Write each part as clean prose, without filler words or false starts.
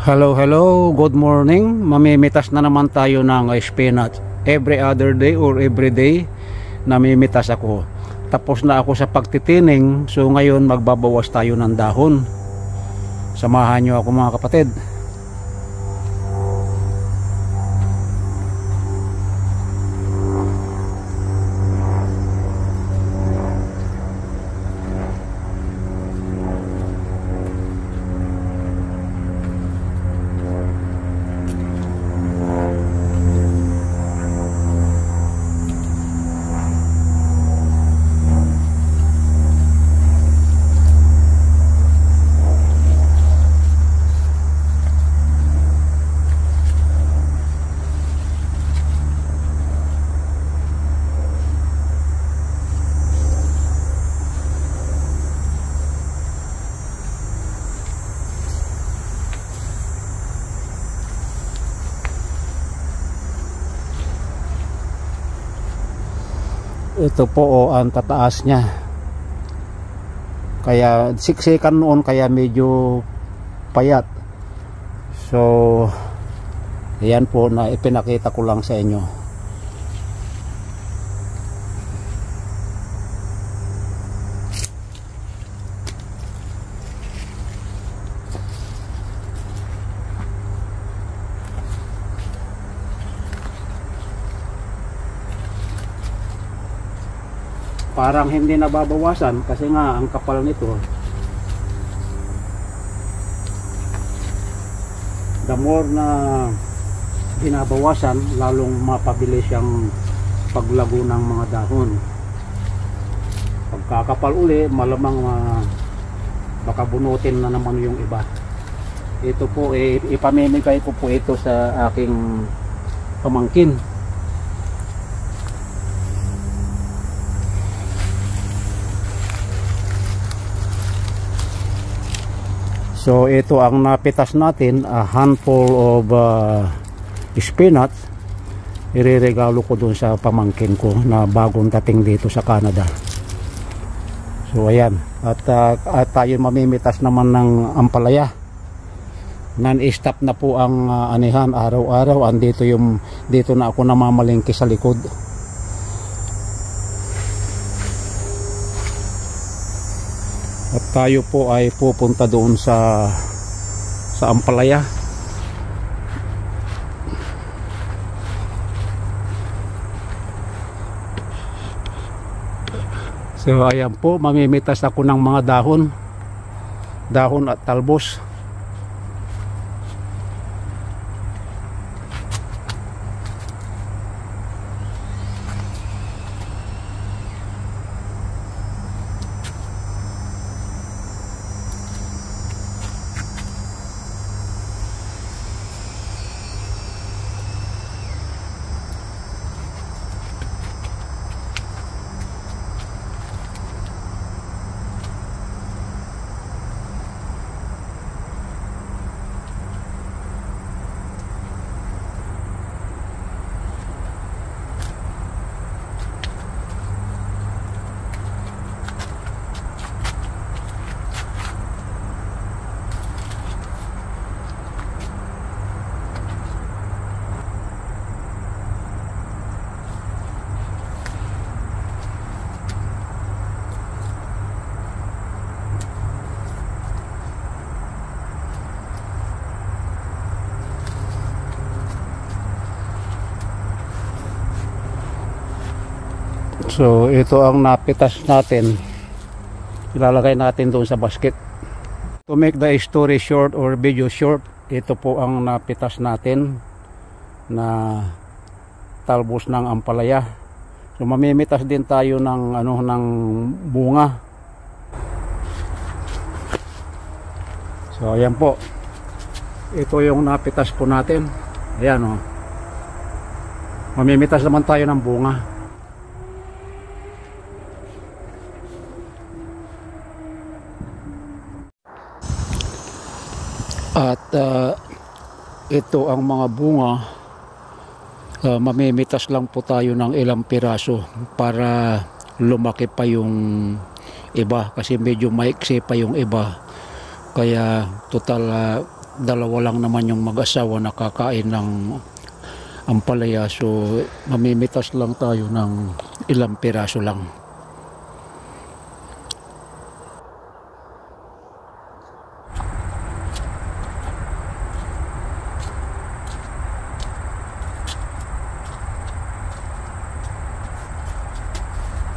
Hello, good morning. Mamimitas na naman tayo ng spinach. Every other day or every day namimitas ako. Tapos na ako sa pagtitining, so ngayon magbabawas tayo ng dahon. Samahan nyo ako mga kapatid. Ito po ang tataas niya, kaya siksikan noon, kaya medyo payat. So ayan po, na ipinakita ko lang sa inyo. Parang hindi nababawasan kasi nga ang kapal nito. The more na binabawasan, lalong mapabilis yung paglago ng mga dahon. Pagkakapal uli, malamang baka bunutin na naman yung iba. Ito po, ipamimigay ko po ito sa aking pamangkin. So ito ang napitas natin, a handful of spinach. Ireregalo ko dun sa pamangkin ko na bagong dating dito sa Canada. So ayan, at tayo mamimitas naman ng ampalaya. Non-stop na po ang anihan, araw-araw. Dito na ako namamalingki sa likod. At tayo po ay pupunta doon sa ampalaya. So ayan po, mamimitas ako ng mga dahon at talbos. So ito ang napitas natin, ilalagay natin doon sa basket. To make the story short or video short, ito po ang napitas natin na talbos ng ampalaya. So mamimitas din tayo ng ng bunga. So ayan po, ito yung napitas po natin. Ayan o, mamimitas naman tayo ng bunga. At ito ang mga bunga. Mamimitas lang po tayo ng ilang piraso para lumaki pa yung iba, kasi medyo maiksi pa yung iba. Kaya total dalawa lang naman yung mag-asawa na kakain ng ampalaya, so mamimitas lang tayo ng ilang piraso lang.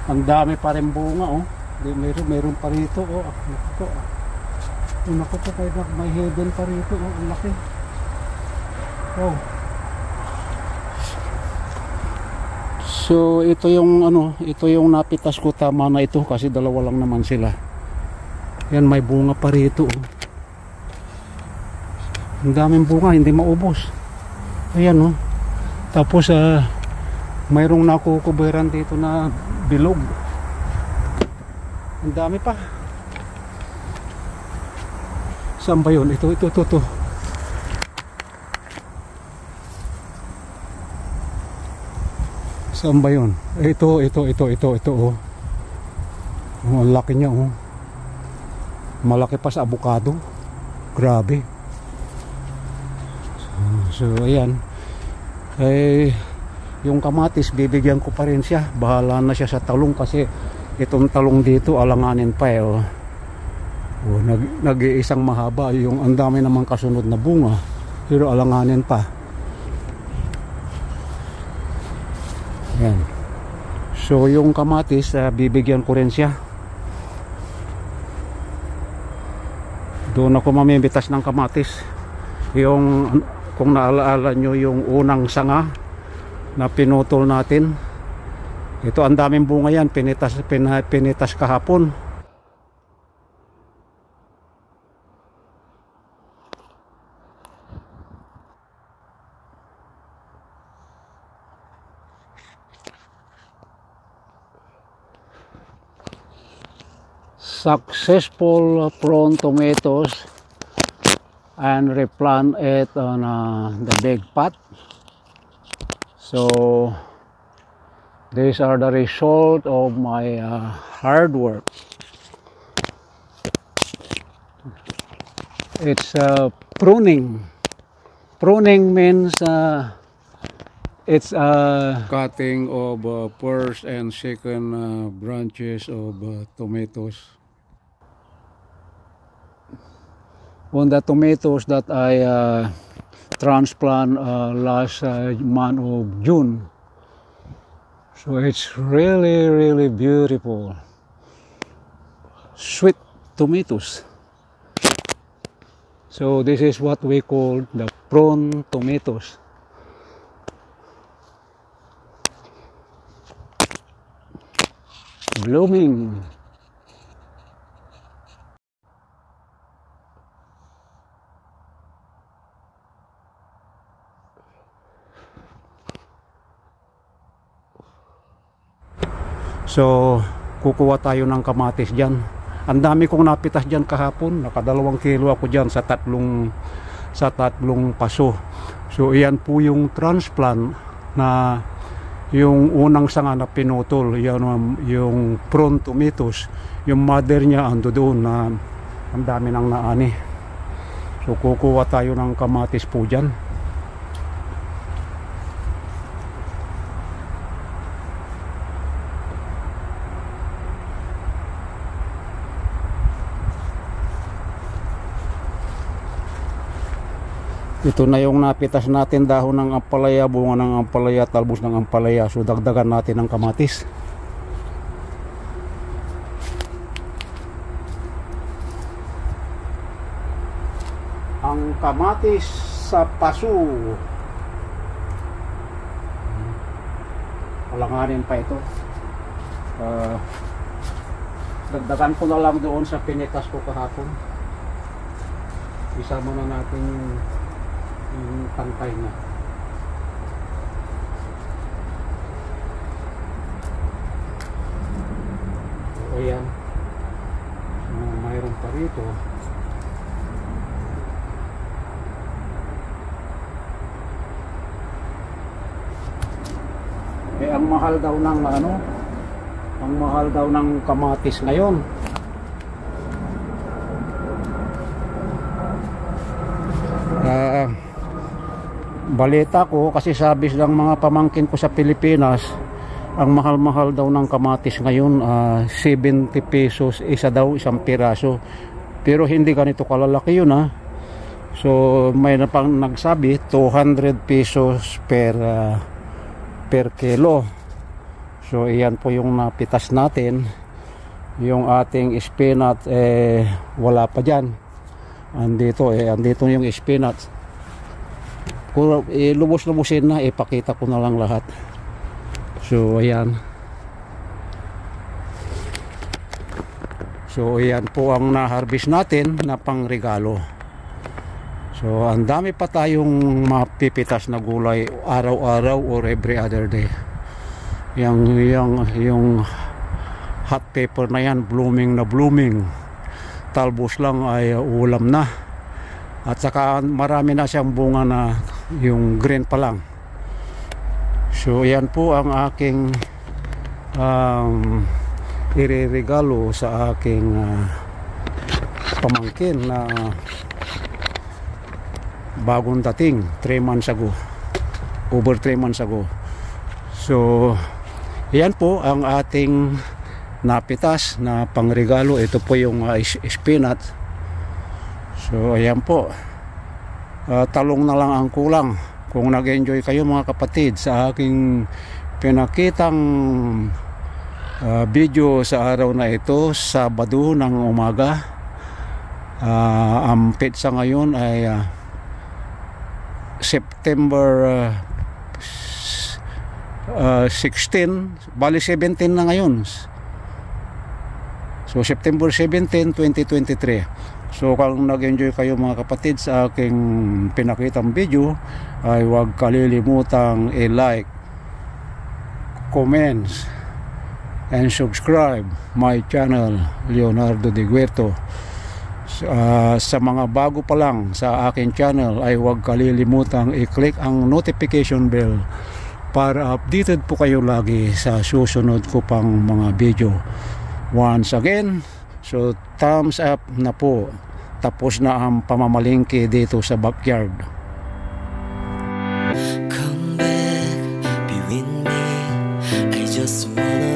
Ang dami pa rin bunga, oh. Meron pa rito, oh. Ito, oh. Naku po, kaya may hidden pa rito, oh. Ang laki. Oh. So ito yung ito yung napitas ko, tama na ito kasi dalawa lang naman sila. Yan, may bunga pa rito, oh. Ang daming bunga, hindi maubos. Ayan, oh. Tapos mayroong nakukuberan dito na bilog. Ang dami pa. Saan ba yun? Ito. Saan ba yun? Ito, oh. Ang laki niya, oh. Malaki pa sa avocado. Grabe. So ayan. Yung kamatis, bibigyan ko pa rin siya. Bahala na siya sa talong kasi itong talong dito, alanganin pa, eh, oh. Oh, nag-iisang mahaba. Yung ang dami namang kasunod na bunga, pero alanganin pa. Yan. So yung kamatis, bibigyan ko rin siya. Doon ako mamimitas ng kamatis. Yung, kung naalaala nyo yung unang sanga na pinutol natin, ito ang daming bunga yan, pinitas kahapon. Successful prawn tomatoes, and replant it on the big pot. So these are the result of my hard work. It's pruning. Pruning means it's cutting of first and second branches of tomatoes. On the tomatoes that I transplant last month of June. So it's really beautiful. Sweet tomatoes. So this is what we call the prawn tomatoes. Blooming. So kukuha tayo ng kamatis dyan. Ang dami kong napitas dyan kahapon. Naka2 kilo ako dyan sa tatlong paso. So iyan po yung transplant na yung unang sanga na pinutol. Yan yung prawn tomatoes. Yung mother niya ando doon na ang dami nang naani. So kukuha tayo ng kamatis po dyan. Ito na yung napitas natin, dahon ng ampalaya, bunga ng ampalaya, talbos ng ampalaya. So dagdagan natin ng kamatis. Ang kamatis sa paso. Alanganin pa ito. Dagdagan ko na lang doon sa pinitas ko kahapon. Isama na natin yung pantay na. So ayan, mayroon pa rito. Ang mahal daw ng ang mahal daw ng kamatis ngayon. balita ko kasi sabi ng mga pamangkin ko sa Pilipinas, ang mahal-mahal daw ng kamatis ngayon, 70 pesos isa daw, isang piraso. Pero hindi ganito kalalaki yun ha. So may na pang nagsabi 200 pesos per kilo. So iyan po yung napitas natin. Yung ating spinach wala pa dyan. Andito yung spinach. Kung lubos-lubusin na, ipakita ko na lang lahat. So ayan. So ayan po ang na-harvest natin na pangregalo. So ang dami pa tayong mapipitas na gulay araw-araw or every other day. Yung hot pepper na yan, blooming na blooming. Talbos lang ay ulam na. At saka marami na siyang bunga na yung green pa lang. So yan po ang aking ireregalo sa aking pamangkin na bagong dating 3 months ago, over 3 months ago. So yan po ang ating napitas na pangregalo. Ito po yung spinach. So ayan po, talong na lang ang kulang. Kung nag-enjoy kayo mga kapatid sa aking pinakitang video sa araw na ito, Sabado ng umaga, ang petsa ngayon ay September 16, bali 17 na ngayon. So September 17, 2023. So kung nag-enjoy kayo mga kapatid sa aking pinakitang video, ay huwag kalilimutang i-like, comments, and subscribe my channel, Leonardo De Guerto. Sa mga bago pa lang sa aking channel, ay huwag kalilimutang i-click ang notification bell para updated po kayo lagi sa susunod ko pang mga video. Once again, so thumbs up na po. Tapos na ang pamamalingki dito sa backyard. Come back, be with me. I just wanna